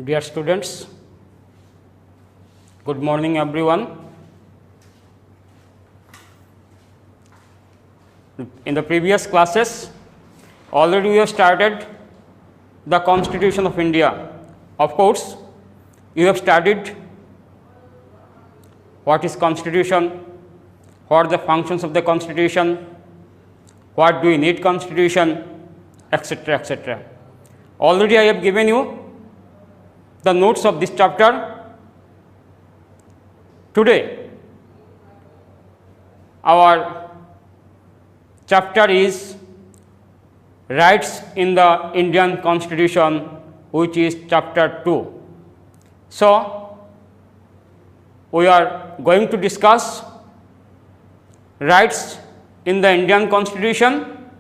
Dear students, good morning everyone. In the previous classes, already we have started the Constitution of India. Of course, you have studied what is Constitution, what are the functions of the Constitution, what do we need Constitution, etc., etc. Already I have given you the notes of this chapter. Today, our chapter is Rights in the Indian Constitution, which is chapter 2. So, we are going to discuss rights in the Indian Constitution,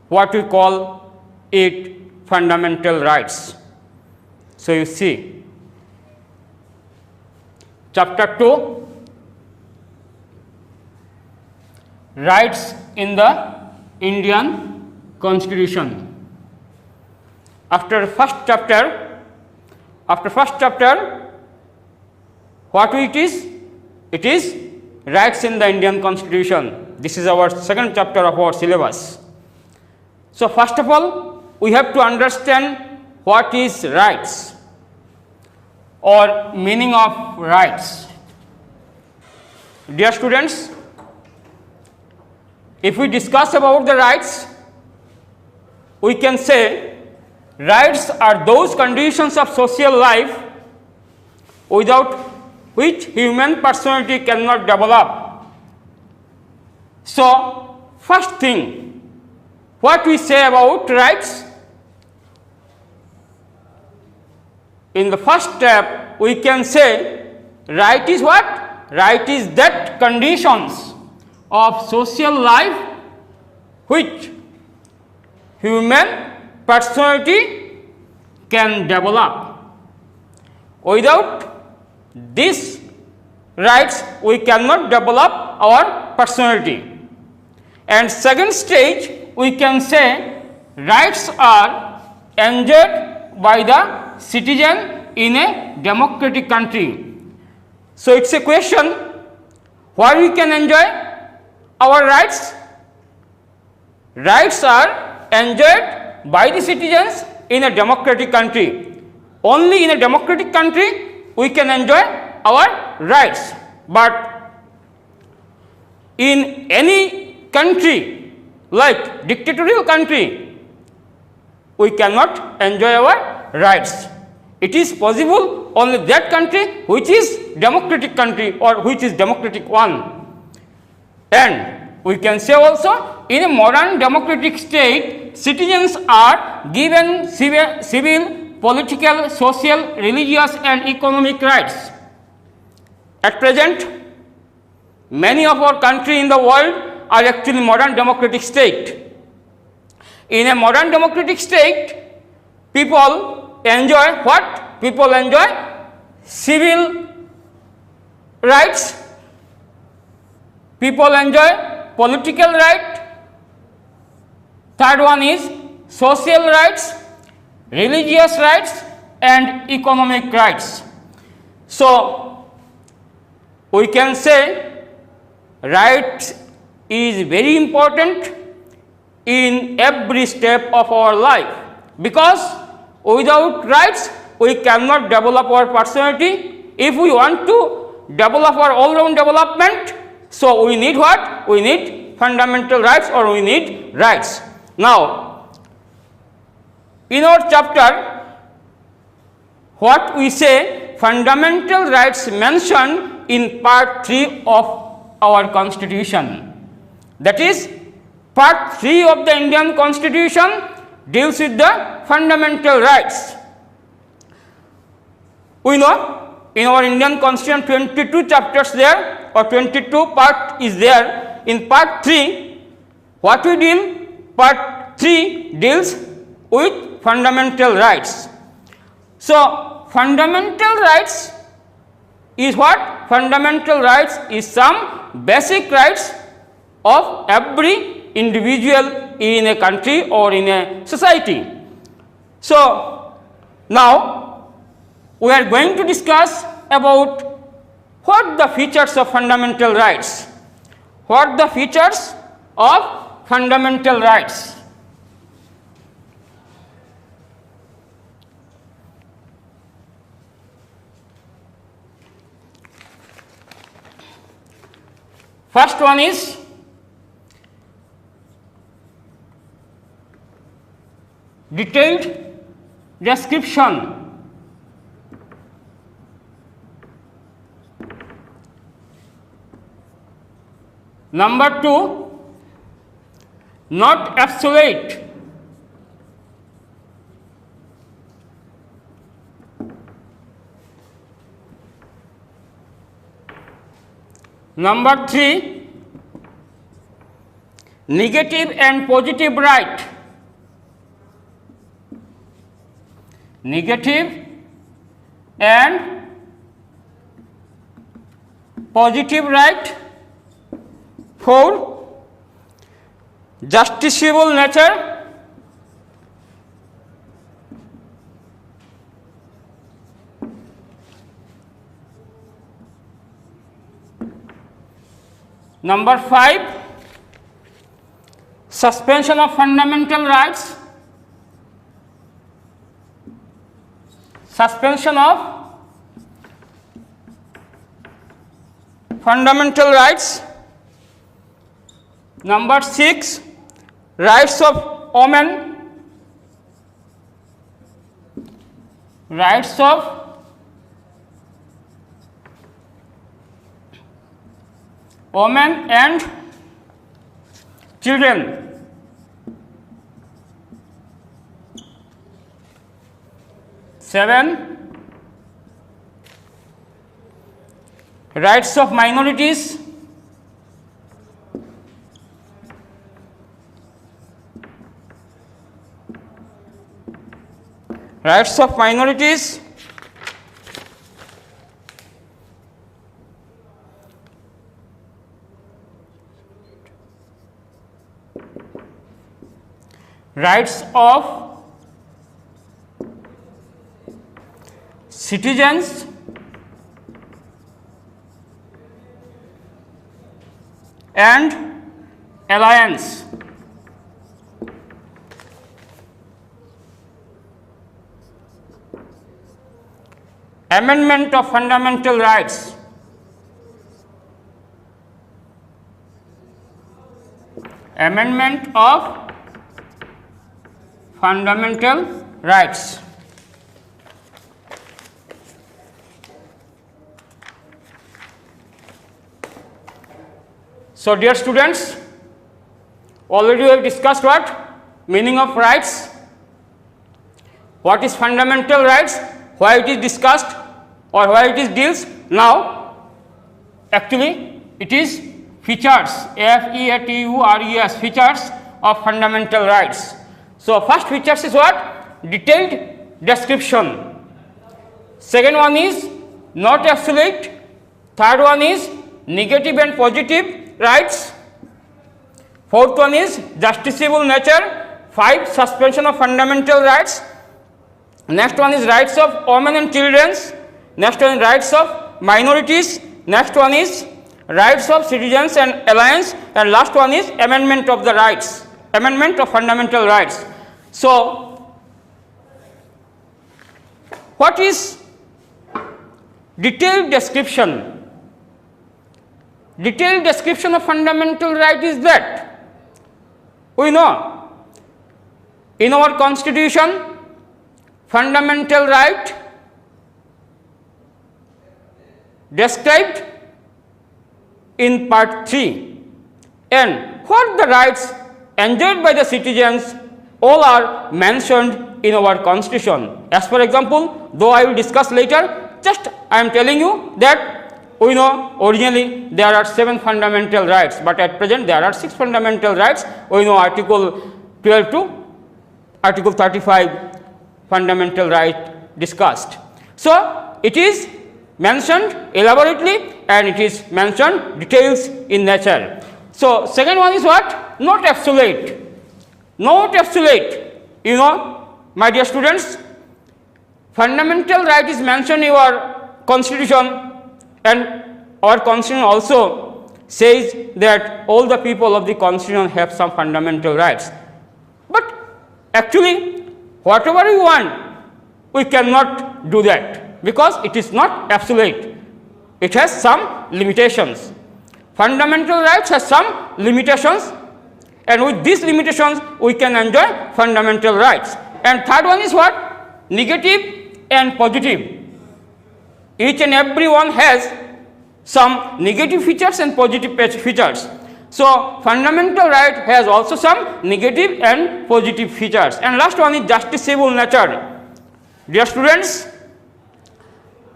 what we call it fundamental rights. So, you see chapter 2, rights in the Indian Constitution. After first chapter, what it is? It is rights in the Indian Constitution. This is our second chapter of our syllabus. So, first of all, we have to understand what is rights or meaning of rights. Dear students, if we discuss about the rights, we can say rights are those conditions of social life without which human personality cannot develop. So, first thing, what we say about rights? In the first step, we can say right is what? Right is that conditions of social life which human personality can develop. Without these rights, we cannot develop our personality. And second stage, we can say rights are enjoyed by the citizen in a democratic country. So, it is a question why we can enjoy our rights. Rights are enjoyed by the citizens in a democratic country. Only in a democratic country we can enjoy our rights, but in any country like dictatorial country we cannot enjoy our rights. It is possible only that country which is democratic country or which is democratic one. And we can say also in a modern democratic state, citizens are given civil, political, social, religious and economic rights. At present, many of our countries in the world are actually modern democratic state. In a modern democratic state, people enjoy what? People enjoy civil rights, people enjoy political right, third one is social rights, religious rights and economic rights. So, we can say rights is very important in every step of our life, because without rights we cannot develop our personality. If we want to develop our all-round development, so we need what? We need fundamental rights or we need rights. Now, in our chapter, what we say, fundamental rights mentioned in part 3 of our Constitution. That is, part 3 of the Indian Constitution deals with the fundamental rights. We know in our Indian Constitution 22 chapters there or 22 part is there. In part 3, what we deal? Part 3 deals with fundamental rights. So, fundamental rights is what? Fundamental rights is some basic rights of every individual in a country or in a society. So, now we are going to discuss about what the features of fundamental rights. What the features of fundamental rights. First one is detailed description. Number 2, not absolute. Number 3, negative and positive right. Negative and positive right. 4, justiciable nature. Number 5, suspension of fundamental rights. Suspension of fundamental rights. Number 6, rights of women. Rights of women and children. Seven, rights of minorities. Rights of minorities. Rights of citizens and alliance. Amendment of fundamental rights. Amendment of fundamental rights. So, dear students, already we have discussed what? Meaning of rights, what is fundamental rights, why it is discussed or why it is deals. Now, actually it is features, F-E-A-T-U-R-E-S, features of fundamental rights. So, first features is what? Detailed description. Second one is not absolute. Third one is negative and positive rights. Fourth one is justiciable nature. 5, suspension of fundamental rights. Next one is rights of women and children. Next one is rights of minorities. Next one is rights of citizens and alliance. And last one is amendment of the rights, amendment of fundamental rights. So, what is detailed description? Detailed description of fundamental right is that we know in our constitution fundamental right described in part 3, and what the rights enjoyed by the citizens all are mentioned in our constitution. As for example, though I will discuss later, just I am telling you that we know originally there are 7 fundamental rights, but at present there are 6 fundamental rights. We know article 12 to article 35 fundamental right discussed. So, it is mentioned elaborately and it is mentioned details in nature. So, second one is what? Not absolute. Not absolute. You know, my dear students, fundamental right is mentioned in your constitution, and our constitution also says that all the people of the constitution have some fundamental rights. But actually, whatever we want, we cannot do that, because it is not absolute. It has some limitations. Fundamental rights has some limitations, and with these limitations we can enjoy fundamental rights. And third one is what? Negative and positive. Each and every one has some negative features and positive features. So fundamental right has also some negative and positive features. And last one is justiciable nature. Dear students,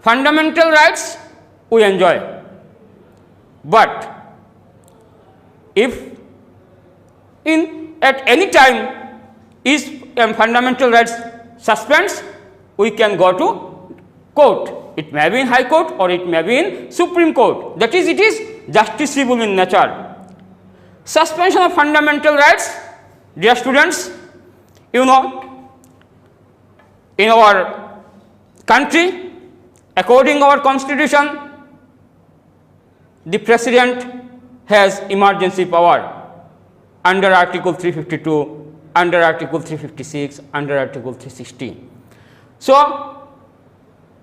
fundamental rights we enjoy, but if at any time is fundamental rights suspends, we can go to court. It may be in High Court or it may be in Supreme Court. That is, it is justiciable in nature. Suspension of fundamental rights, dear students, you know, in our country, according to our constitution, the president has emergency power under Article 352, under Article 356, under Article 360. So,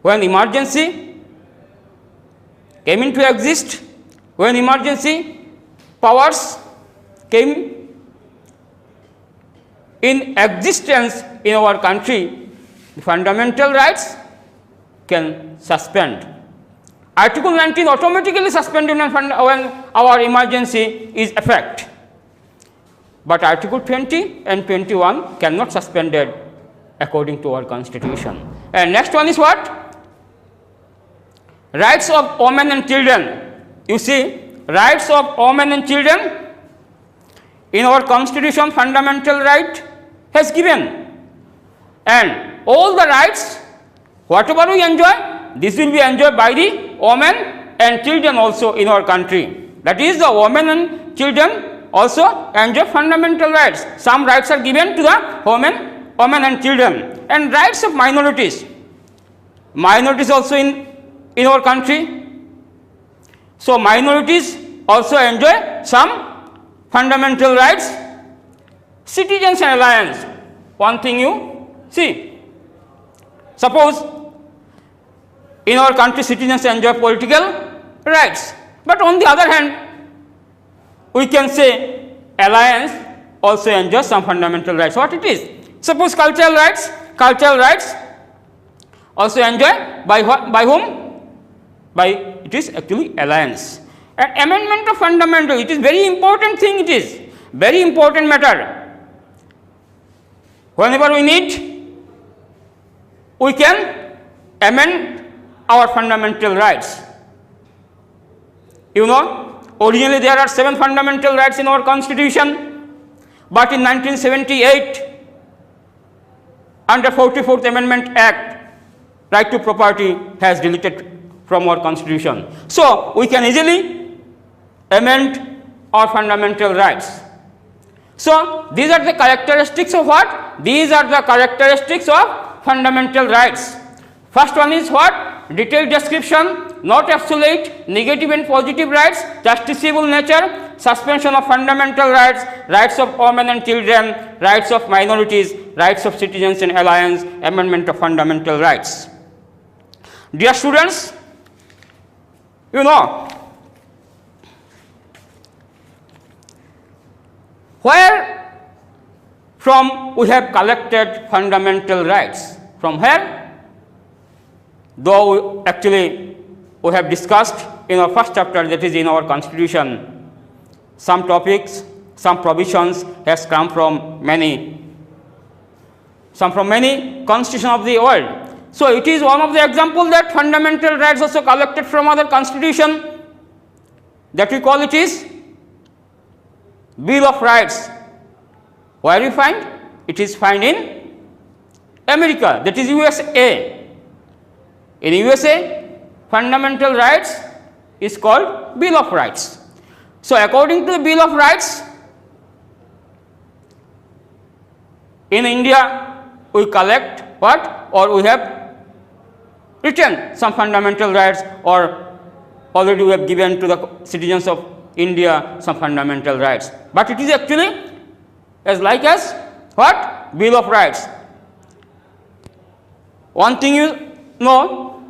when emergency came into exist, when emergency powers came in existence in our country, the fundamental rights can suspend. Article 19 automatically suspended when our emergency is effect, but Article 20 and 21 cannot suspended according to our constitution. And next one is what? Rights of women and children. You see, rights of women and children in our constitution, fundamental right has given, and all the rights whatever we enjoy, this will be enjoyed by the women and children also in our country. That is, the women and children also enjoy fundamental rights. Some rights are given to the women and children. And rights of minorities, minorities also in our country. So minorities also enjoy some fundamental rights. Citizens and alliance, one thing you see, suppose in our country citizens enjoy political rights, but on the other hand we can say alliance also enjoys some fundamental rights. What it is? Suppose cultural rights also enjoyed by whom? By, it is actually alliance. And amendment of fundamental, it is very important thing, it is very important matter. Whenever we need, we can amend our fundamental rights. You know, originally there are 7 fundamental rights in our constitution, but in 1978 under 44th Amendment Act, right to property has deleted from our constitution. So we can easily amend our fundamental rights. So these are the characteristics of what? These are the characteristics of fundamental rights. First one is what? Detailed description, not absolute, negative and positive rights, justiciable nature, suspension of fundamental rights, rights of women and children, rights of minorities, rights of citizens and alliance, amendment of fundamental rights. Dear students, you know, where from we have collected fundamental rights? From where? Though actually we have discussed in our first chapter, that is in our constitution, some topics, some provisions has come from many constitutions of the world. So it is one of the examples that fundamental rights also collected from other constitution, that we call it is Bill of Rights. Where you find? It is found in America, that is USA. In USA, fundamental rights is called Bill of Rights. So according to the Bill of Rights, in India we collect what? Or we have retain some fundamental rights, or already we have given to the citizens of India some fundamental rights. But it is actually as like as what? Bill of Rights. One thing you know,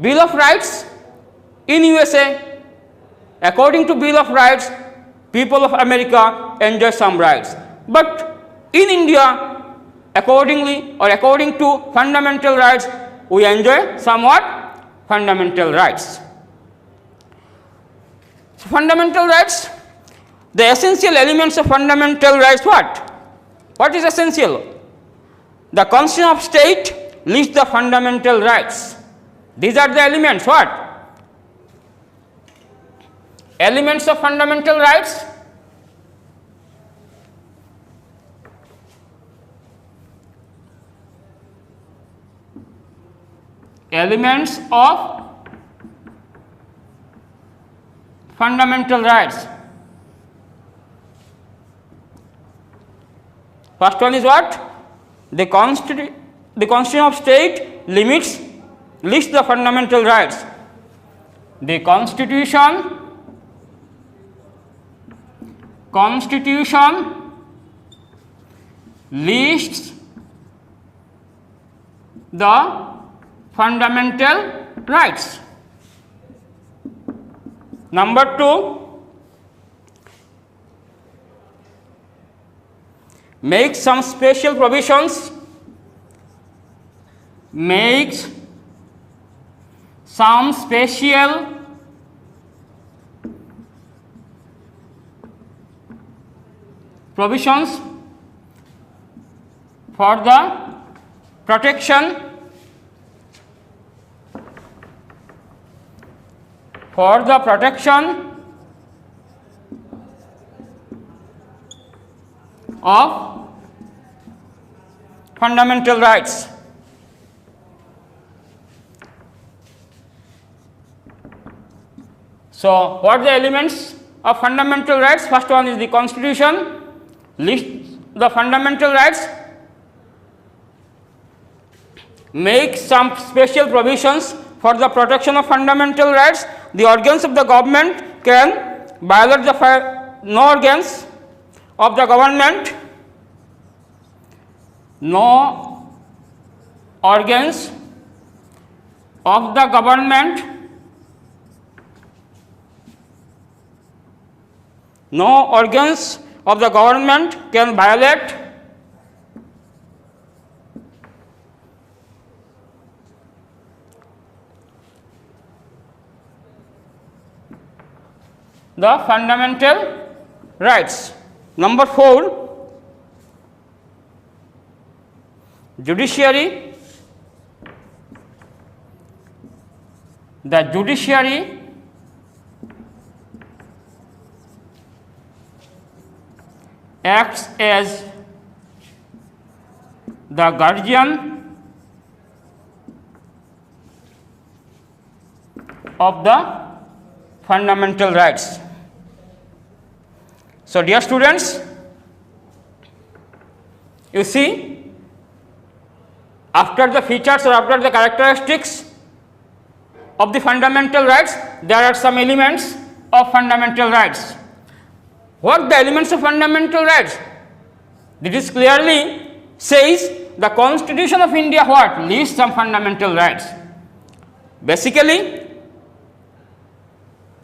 Bill of Rights in USA, according to Bill of Rights, people of America enjoy some rights. But in India, according to fundamental rights, we enjoy somewhat fundamental rights. So, fundamental rights, the essential elements of fundamental rights, what? What is essential? The Constitution of State lists the fundamental rights. These are the elements, what? Elements of fundamental rights. Elements of fundamental rights. First one is what? The Constitution of State lists the fundamental rights. The Constitution lists the fundamental rights. Number 2, makes some special provisions, makes some special provisions for the protection of fundamental rights. So, what are the elements of fundamental rights? First one is the Constitution lists the fundamental rights, makes some special provisions for the protection of fundamental rights. The organs of the government can violate no organs of the government, no organs of the government, no organs of the government can violate the fundamental rights. Number 4, judiciary. The judiciary acts as the guardian of the fundamental rights. So, dear students, you see, after the features or after the characteristics of the fundamental rights, there are some elements of fundamental rights. What are the elements of fundamental rights? This clearly says the Constitution of India what? Lists some fundamental rights. Basically,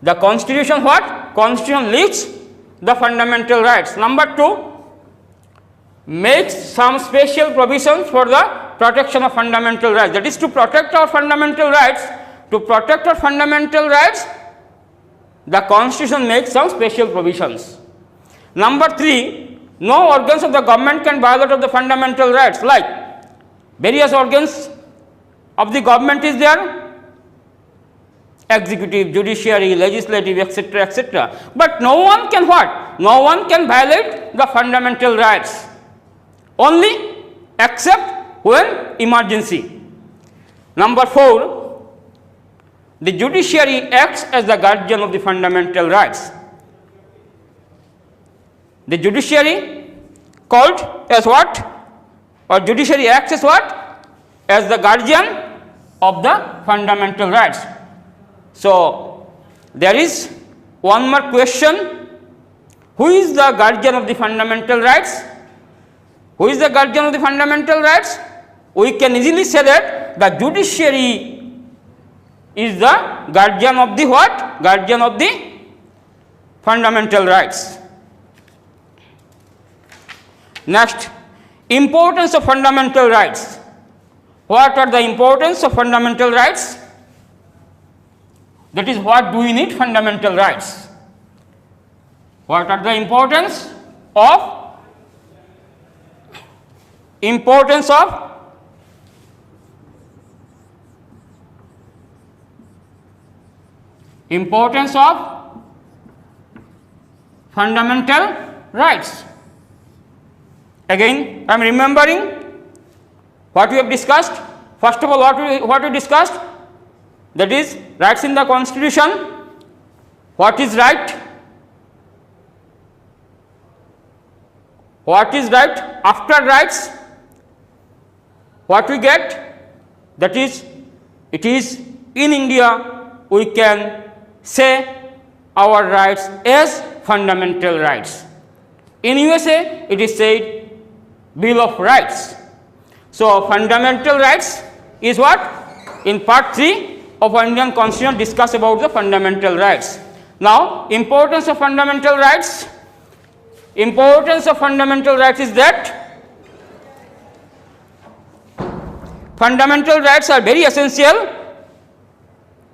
the Constitution what? Constitution lists the fundamental rights. Number 2, makes some special provisions for the protection of fundamental rights. That is, to protect our fundamental rights. To protect our fundamental rights, the Constitution makes some special provisions. Number 3, no organs of the government can violate of the fundamental rights. Like various organs of the government is there, executive, judiciary, legislative, etc., etc. But no one can what? No one can violate the fundamental rights, only except when emergency. Number 4, the judiciary acts as the guardian of the fundamental rights. The judiciary called as what? Or judiciary acts as what? as the guardian of the fundamental rights. So, there is one more question: who is the guardian of the fundamental rights? Who is the guardian of the fundamental rights? We can easily say that the judiciary is the guardian of the what? Guardian of the fundamental rights. Next, importance of fundamental rights. What are the importance of fundamental rights? That is, what do we need fundamental rights? What are the importance of fundamental rights? Again, I am remembering what we have discussed. First of all, what we discussed, that is rights in the constitution. What is right? What is right? After rights, what we get, that is, it is in India we can say our rights as fundamental rights. In USA it is said Bill of Rights. So, fundamental rights is what? In part 3 of Indian Constitution discuss about the fundamental rights. Now, importance of fundamental rights. Importance of fundamental rights is that fundamental rights are very essential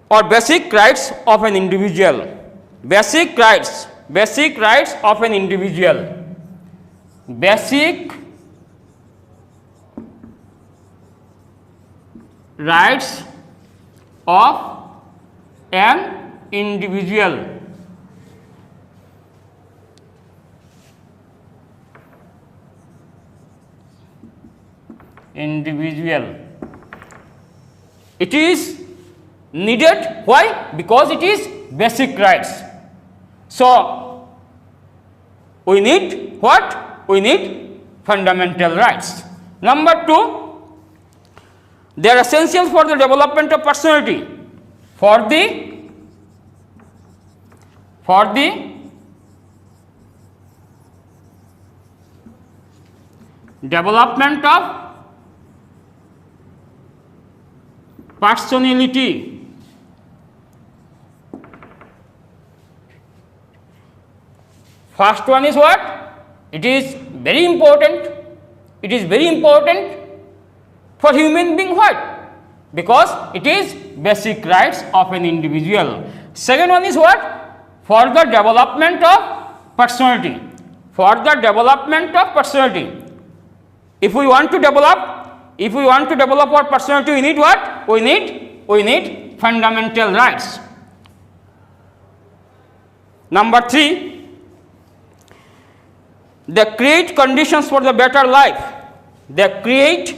or basic rights of an individual. Basic rights of an individual. Basic rights of an individual. It is needed. Why? Because it is basic rights. So, we need what? We need fundamental rights. Number 2, they are essential for the development of personality. For the development of personality. First one is what? It is very important. It is very important for human being. What? Because it is basic rights of an individual. Second one is what? For the development of personality. For the development of personality. If we want to develop our personality, we need what? We need fundamental rights. Number 3, they create conditions for the better life. They create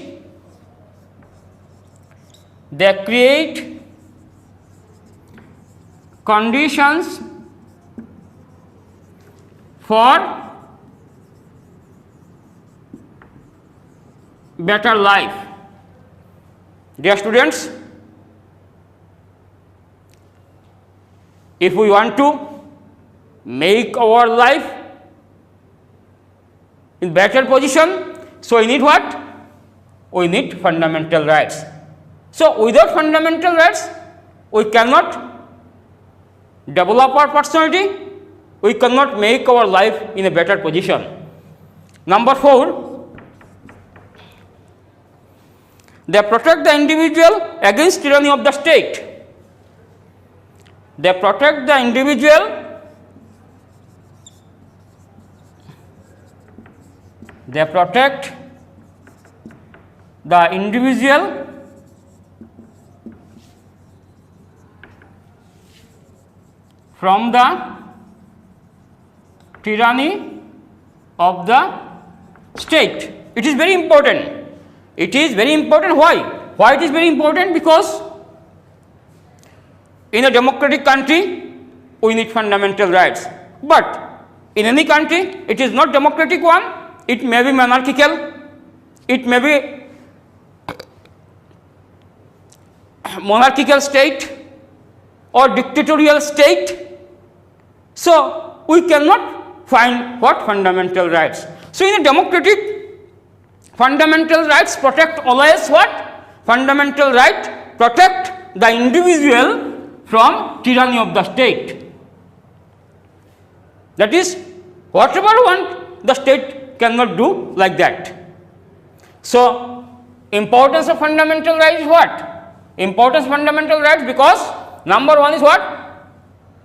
conditions for better life. Dear students, if we want to make our life in better position, so we need what? We need fundamental rights. So, without fundamental rights, we cannot develop our personality, we cannot make our life in a better position. Number 4, they protect the individual against tyranny of the state. They protect the individual from the tyranny of the state. It is very important. It is very important. Why? Why it is very important? Because in a democratic country, we need fundamental rights. But in any country, it is not democratic one. It may be monarchical. It may be monarchical state or dictatorial state. So we cannot find what fundamental rights. So in a democratic, fundamental rights protect always what? Fundamental right protect the individual from tyranny of the state. That is, whatever want, the state cannot do like that. So importance of fundamental rights is what? Importance of fundamental rights, because number one is what?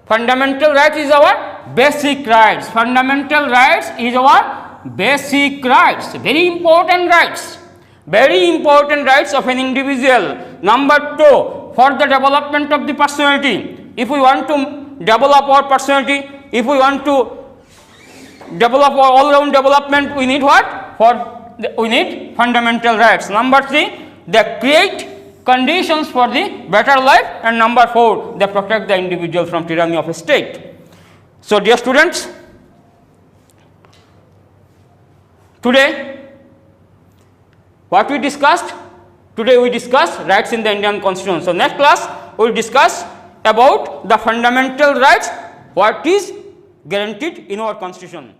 Fundamental rights is our basic rights. Fundamental rights is our basic rights, very important rights. Very important rights of an individual. Number two, for the development of the personality. If we want to develop our personality, if we want to develop our all-round development, we need what? We need fundamental rights. Number three, they create conditions for the better life, and number four, they protect the individual from tyranny of a state. So dear students, today what we discussed? Today we discussed rights in the Indian Constitution. So next class we will discuss about the fundamental rights, what is guaranteed in our Constitution.